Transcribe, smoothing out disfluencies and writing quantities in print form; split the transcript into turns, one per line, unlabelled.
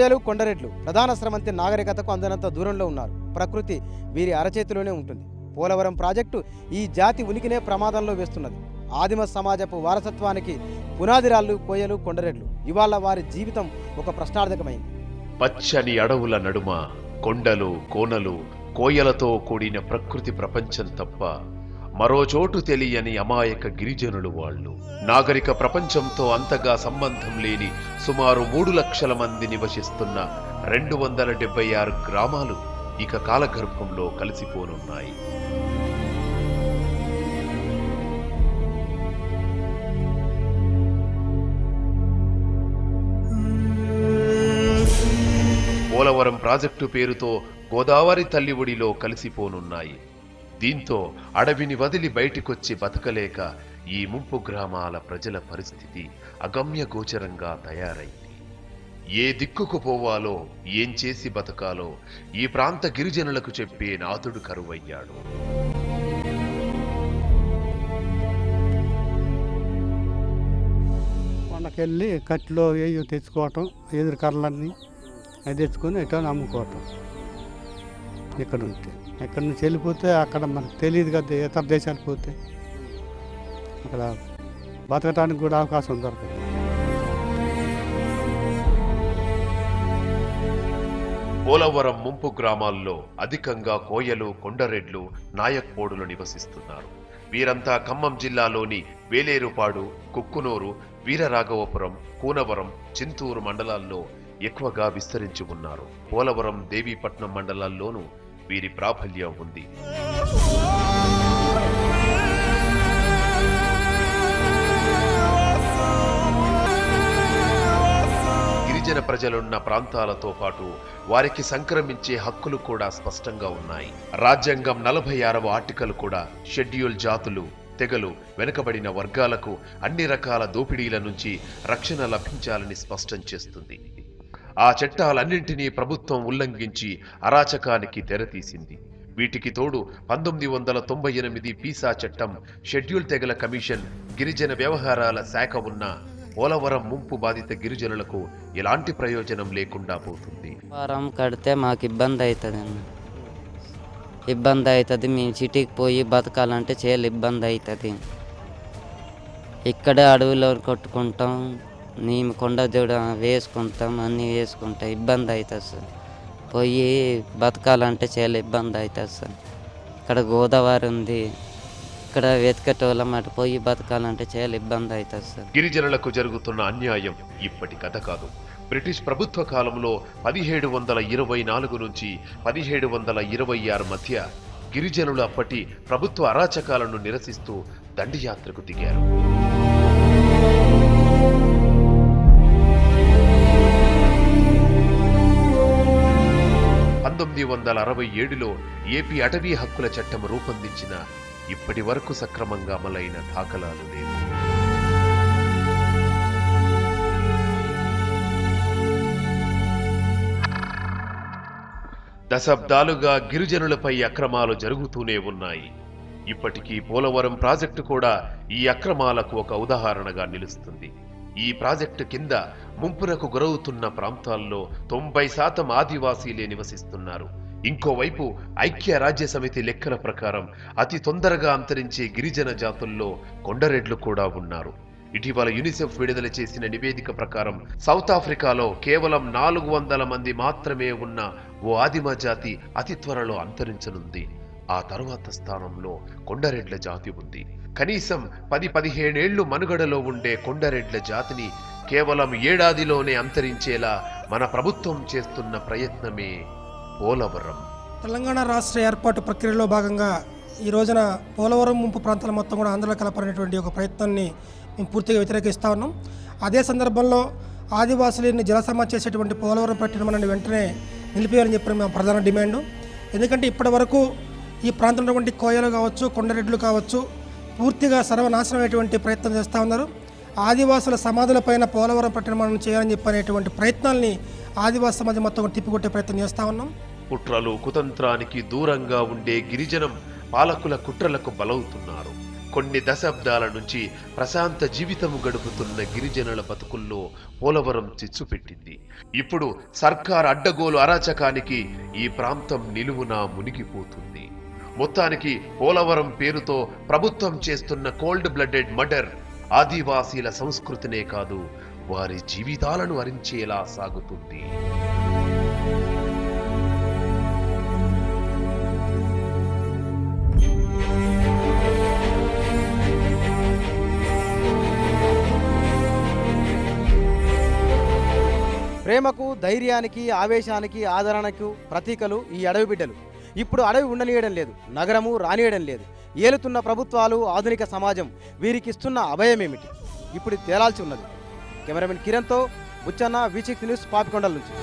కోయలు కొండరెడ్లు ప్రధాన స్రవంతి నాగరికతకు అందనంత దూరంలో ఉన్నారు. ప్రకృతి వీరి అరచేతిలోనే ఉంటుంది. పోలవరం ప్రాజెక్టు ఈ జాతి ఉనికినే ప్రమాదంలో వేస్తున్నది. ఆదిమ సమాజపు వారసత్వానికి పునాదిరాళ్ళు కోయలు కొండరెడ్లు. ఇవాళ వారి జీవితం ఒక ప్రశ్నార్థకమైంది.
పచ్చని అడవుల నడుమ కొండలు కోనలు కోయలతో కూడిన ప్రకృతి ప్రపంచం తప్ప మరో చోటు తెలియని అమాయక గిరిజనులు వాళ్ళు. నాగరిక ప్రపంచంతో అంతగా సంబంధం లేని సుమారు 3 లక్షల మంది నివసిస్తున్న 276 గ్రామాలు ఇక కాలగర్భంలో కలిసిపోనున్నాయి. పోలవరం ప్రాజెక్టు పేరుతో గోదావరి తల్లి ఒడిలో కలిసిపోనున్నాయి. దీంతో అడవిని వదిలి బయటికొచ్చి బతకలేక ఈ ముంపు గ్రామాల ప్రజల పరిస్థితి అగమ్య గోచరంగా తయారైంది. ఏ దిక్కుకు పోవాలో, ఏం చేసి బతకాలో ఈ ప్రాంత గిరిజనులకు చెప్పే నాథుడు కరువయ్యాడు.
కొండకెళ్ళి కట్లో ఏయో తెచ్చుకోవటం, ఎదురు కర్రలన్నీ అది తెచ్చుకొని ఎటో అమ్ముకోవటం. ఇక్కడ నుంచి వెళ్ళిపోతే అక్కడ మనకు తెలియదు కదా, ఇతర దేశాలకు పోతే అక్కడ బతకటానికి కూడా అవకాశం దొరకదు.
పోలవరం ముంపు గ్రామాల్లో అధికంగా కోయలు కొండరెడ్లు నాయక్పోడులు నివసిస్తున్నారు. వీరంతా ఖమ్మం జిల్లాలోని వేలేరుపాడు, కుక్కునూరు, వీరరాఘవపురం, కూనవరం, చింతూరు మండలాల్లో ఎక్కువగా విస్తరించి ఉన్నారు. పోలవరం, దేవీపట్నం మండలాల్లోనూ వీరి ప్రాబల్యం ఉంది. గిరిజన ప్రజలున్న ప్రాంతాలతో పాటు వారికి సంక్రమించే హక్కులు కూడా స్పష్టంగా ఉన్నాయి. రాజ్యాంగం 46వ ఆర్టికల్ కూడా షెడ్యూల్ జాతులు, తెగలు, వెనుకబడిన వర్గాలకు అన్ని రకాల దోపిడీల నుంచి రక్షణ లభించాలని స్పష్టం చేస్తుంది. ఆ చట్టాలన్నింటినీ ప్రభుత్వం ఉల్లంఘించి అరాచకానికి తెరతీసింది. వీటికి తోడు 1998 పీసా చట్టం, షెడ్యూల్ తెగల కమిషన్, గిరిజన వ్యవహారాల శాఖ ఉన్న పోలవరం ముంపు బాధిత గిరిజనులకు ఎలాంటి ప్రయోజనం లేకుండా పోతుంది.
వారం కడితే మాకు ఇబ్బంది అవుతుంది. మేము సిటీకి పోయి బతకాలంటే చాలా ఇబ్బంది అవుతుంది. ఇక్కడే అడవిలో కొట్టుకుంటాం, మేము కొండ జోడ వేసుకుంటాం, అన్నీ వేసుకుంటాం. ఇబ్బంది అవుతుంది సార్. పోయి బతకాలంటే చాలా ఇబ్బంది అవుతుంది సార్. ఇక్కడ గోదావరి ఉంది, ఇక్కడ వెతికేటోళ్ళం అటు పోయి బతకాలంటే చాలా ఇబ్బంది అవుతుంది సార్.
గిరిజనులకు జరుగుతున్న అన్యాయం ఇప్పటి కథ కాదు. బ్రిటిష్ ప్రభుత్వ కాలంలో 1724 నుంచి 1726 మధ్య గిరిజనులు అప్పటి ప్రభుత్వ అరాచకాలను నిరసిస్తూ దండియాత్రకు దిగారు. 1967లో ఏపీ అటవీ హక్కుల చట్టం రూపొందించిన ఇప్పటి వరకు సక్రమంగా అమలైన దాఖలాలు లేవు. దశాబ్దాలుగా గిరిజనులపై అక్రమాలు జరుగుతూనే ఉన్నాయి. ఇప్పటికీ పోలవరం ప్రాజెక్టు కూడా ఈ అక్రమాలకు ఒక ఉదాహరణగా నిలుస్తుంది. ఈ ప్రాజెక్టు కింద ముంపునకు గురవుతున్న ప్రాంతాల్లో 90% ఆదివాసీలే నివసిస్తున్నారు. ఇంకోవైపు ఐక్యరాజ్య సమితి లెక్కల ప్రకారం అతి తొందరగా అంతరించే గిరిజన జాతుల్లో కొండరెడ్లు కూడా ఉన్నారు. ఇటీవల యూనిసెఫ్ విడుదల చేసిన నివేదిక ప్రకారం సౌత్ ఆఫ్రికాలో కేవలం 400 మంది మాత్రమే ఉన్న ఓ ఆదిమ జాతి అతి త్వరలో అంతరించనుంది. ఆ తరువాత స్థానంలో కొండరెడ్ల జాతి ఉంది. కనీసం 10-15 ఏళ్లు మనుగడలో ఉండే కొండరెడ్ల జాతిని కేవలం ఏడాదిలోనే అంతరించేలా మన ప్రభుత్వం చేస్తున్న ప్రయత్నమే పోలవరం.
తెలంగాణ రాష్ట్ర ఏర్పాటు ప్రక్రియలో భాగంగా ఈ రోజున పోలవరం ముంపు ప్రాంతాల మొత్తం కూడా ఆంధ్రలో కలపనేటువంటి ఒక ప్రయత్నాన్ని మేము పూర్తిగా వ్యతిరేకిస్తూ ఉన్నాం. అదే సందర్భంలో ఆదివాసులని జలసమ చేసేటువంటి పోలవరం ప్రకటన వెంటనే నిలిపేయాలని చెప్పిన మా ప్రధాన డిమాండు. ఎందుకంటే ఇప్పటి వరకు ఈ ప్రాంతంలో ఉన్నటువంటి కోయలు కావచ్చు, కొండరెడ్లు కావచ్చు, పూర్తిగా సర్వనాశనమైనటువంటి ప్రయత్నం చేస్తూ ఉన్నారు. ఆదివాసుల సమాధులపైన పోలవరం ప్రకటన చేయాలని చెప్పనేటువంటి ప్రయత్నాల్ని ఆదివాసీ సమాజం మొత్తం తిప్పికొట్టే ప్రయత్నం చేస్తూ ఉన్నాం.
కుట్రలు కుతంత్రానికి దూరంగా ఉండే గిరిజనం పాలకుల కుట్రలకు బలవుతున్నారు. కొన్ని దశాబ్దాల నుంచి ప్రశాంత జీవితం గడుపుతున్న గిరిజనుల బతుకుల్లో పోలవరం చిచ్చు పెట్టింది. ఇప్పుడు సర్కార్ అడ్డగోలు అరాచకానికి ఈ ప్రాంతం నిలువునా మునిగిపోతుంది. మొత్తానికి పోలవరం పేరుతో ప్రభుత్వం చేస్తున్న కోల్డ్ బ్లడెడ్ మర్డర్ ఆదివాసీల సంస్కృతినే కాదు, వారి జీవితాలను అరించేలా సాగుతుంది.
ప్రేమకు, ధైర్యానికి, ఆవేశానికి, ఆదరణకు ప్రతీకలు ఈ అడవి బిడ్డలు. ఇప్పుడు అడవి ఉండనీయడం లేదు, నగరము రానియడం లేదు. ఏలుతున్న ప్రభుత్వాలు, ఆధునిక సమాజం వీరికి ఇస్తున్న అభయమేమిటి? ఇప్పుడు తేలాల్సి ఉన్నది. కెమెరామెన్ కిరణ్తో బుచ్చన్న, V6 న్యూస్, పాపికొండల నుంచి.